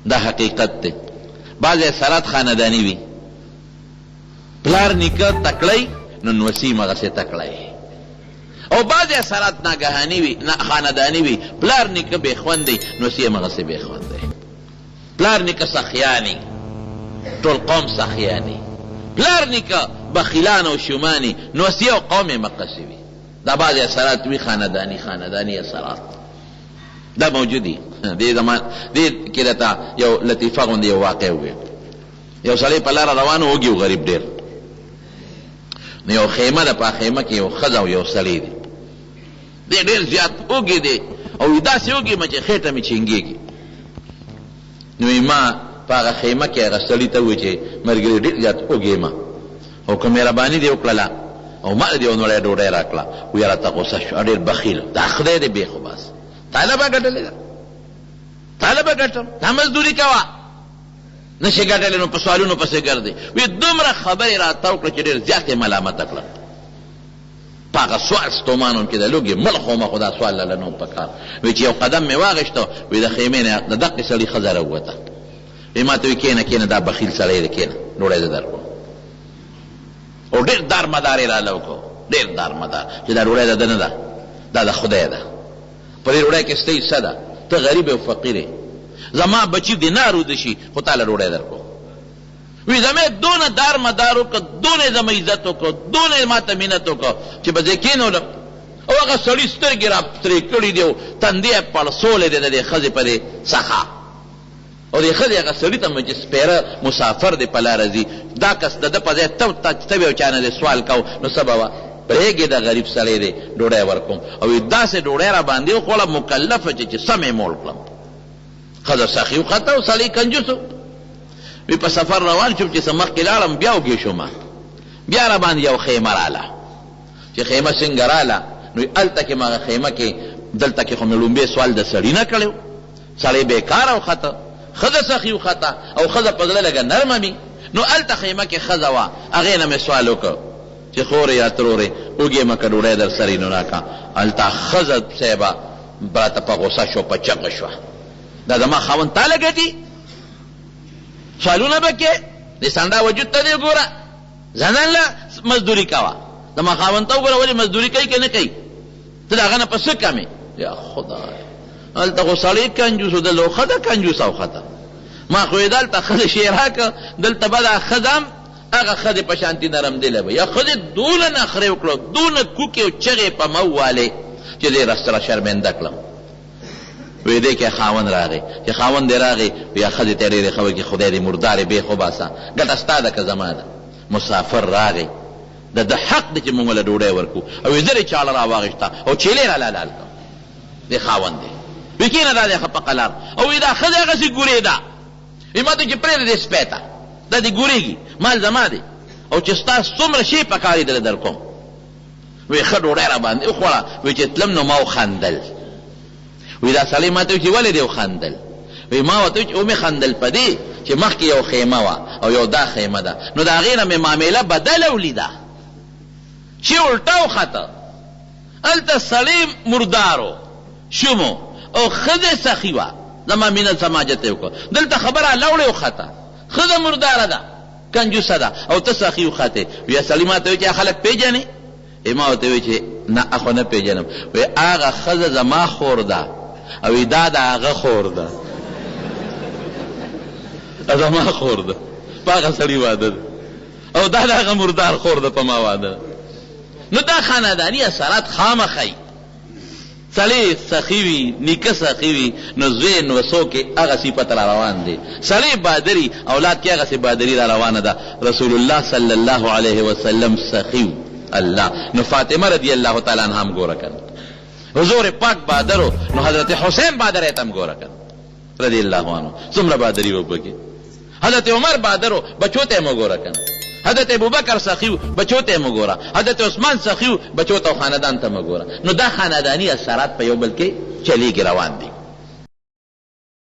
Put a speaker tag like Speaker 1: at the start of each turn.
Speaker 1: دا حقیقت دی. بعض اثرات خاندانی وي، پلار نیکه تکړی نو نوسی مغسې تکړی، او بعض اثرات ناګهانی وي خاندانی وي، پلار نیکه بے خوند دی نوسی مغسې بے خوند دی. پلار نیکه سخیانی، ټول قوم سخیانی، پلار نیکه بخیلان او شومانی نوسی او قوم مقصی وي. دا بعض اثرات وي خاندانی اثرات دا موجودی. دې زمان دې کې راته یو لطیفه غوندې یو واقع وي. یو سړی په لاره روان و، وږي و غریب ډېر، نو یو خیمه ده، په خیمه کې یو ښځه او یو سړی دی. دی ډېر زیات وږي دی او داسې وږي ما چې خېټه مې چینګېږي. نو ما په هغه خیمه کې هغه سړي ته وویل چې ملګري ډېر زیات وږي ما، او که مهرباني دې وکړله او ما دې یو نوړی ډوډۍ راکړه. وی راته غوسه شو، ډېر بخیل، دا خدای دې بېخو بس تاله به ګټلې ده، تاله به ګټم، دا مزدوري کوه، نشي ګټلې نو په سوالونو پسې ګرځې. وی دومره خبرې راته وکړه چې ډېر زیات یې ملامته کړه. په هغه سوال ستومانو کې د لوږې مړ خو ما خو دا سوال لاله نه په کار. وی چې یو قدم مې واغېشته، وی د خیمې نه د دقې سړي ښځه راووته. وی ما ته وی کېنه دا بخیل سړی دی، کېنه ډوډۍ زه درکړم. او ډېر دار مدار یې راله وکړو، ډېر دار مدار چې دا ډوډۍ د ده نه ده، دا د خدای ده. په دې ډوډۍ کې ستا حصه ده، ته غریب او فقیر یې، زما بچي دې نه روده شي خو تا له ډوډۍ درکړو. وی زما دونه دار مدار وکړه، دونه زما عزت وکړه، دونه ما ته مینت وکړه چې به زه کېنولم. او هغه سړي سترګې را ترې کړي دي او تندې یې پړسولی دی د دې ښځې په دې څخه. او دې ښځې هغه سړي ته چې سپېره مسافر دی په لاره ځي، دا کس د ده په ځای ته به یو چا نه دې سوال کو نو څه به وه؟ پرېږې د غریب سړی دی ډوډۍ ورکوم. او داسې ډوډۍ را باندې وخوړه مکلفه چې سم یې موړ کړم. ښځه سخي وخته او سړی کنجوس و. وی په سفر روان شوم چې څه مخکې لاړم، بیا وږې شوم، بیا را باندې یو خیمه راله. چې خیمه څنګه راله نو هلته کې ما هغه خیمه کې دلته کې خو مې لومبې سوال د سړي نه کړی و، سړی بېکاره وخته، ښځه سخي وخته او ښځه په زړه لږه نرمه وي. نو هلته خیمه کې ښځه وه، هغې نه مې سوال وکړ چې خورې یا ترورې وږې مه که ډوډۍ در سرې نو راکړه. هلته ښځه صاحبه راته په غوسه شو، په چغه شوه، دا زما خاوند تا لګټي، سوالونه به کې د سنډا وجود ته دې ګوره، زنان له مزدوري کوه، زما خاوند ته وګوره ولې مزدوري کوي که نه کوي، ته د هغه نه په څه کمې. یا خدای، هلته خو سړی کنجوس و، دلته خو ښځه کنجوسه وخته. ما خو یې دلته ښځې شی راکړه، دلته به دا ښځه هم هغه ښځې په شانتي نرم دله به. یا ښځې دونه نخرې وکړه، دونه کوکې او چغې په مو والې چې دې راسره شرمنده کړم. وی دې کې خاوند راغی، چې خاوند دې راغی یا ښځې ته ډېرې ښه وکړي، خدای دې مردارې بېخ وباسه، ګټه ستا ده که زما ده. مسافر راغی، د ده حق دی چې موږ له ډوډۍ ورکړو. او وی زر یې چاړه را واغېسته او چیلې را لال کړه، دې خاوند دی. وی کېنه دا دی ښه په قلار. او وی دا ښځه هغسې ګورېده، وی ما ته چې پرېږده دې سپی ته، دا دې ګورېږي، مال زما دی، او چې ستا څومره شی پکار دله در کوم. وی ښه ډوډۍ را باندې وخوړه. وی چې تلم نو ما وخندل. وی دا سړی ما ته وی چې ولې دې وخندل؟ وی ما ورته وی چې ومې خندل په دې چې مخکې یو خیمه وه او یو دا خیمه ده، نو د هغې نه مې معامله بدله ولیده چې الټه وخته. هلته سړی مردارو شومو او ښځې سخي وه، زما مینه سماجت یې وکړه. دلته خبره لوړې وخته، ښځه مرداره ده، کنجوسه ده، او ته سخي وختې. وی سړي ما ته وی چې خلک پېژنې؟ ما ورته وی چې نه اخو نه پېژنم. وی هغه ښځه زما خور ده او دا د هغه خور ده، زما خور ده، په هغه سړي واده ده، او دا د هغه مردار خور ده، په ما واده ده. نو دا خانداني اثرات خامخی. سړی سخي وي، نیکه سخي وي، نو زوی نوسو کې هغه صفت را روان دی. سړی بادري، اولاد کې هغسې بادري را روانه ده. رسول الله صلی الله علیه وسلم سخي الله. نو فاطمه رضی الله تعالی عنها هم ګوره کنه، حضور پاک بادرو، نو حضرت حسین بادر ته هم ګوره کنه رضی الله عنه، څومره بادري و پکې. حضرت عمر بادرو، بچو ته هم ګوره کنه. حضرت ابوبکر سخیو، بچو ته هم ګوره. حضرت عثمان سخیو، بچو ته او خاندان ته هم ګوره. نو دا خانداني اثرات په یو بل کې چلیږي، روان دي.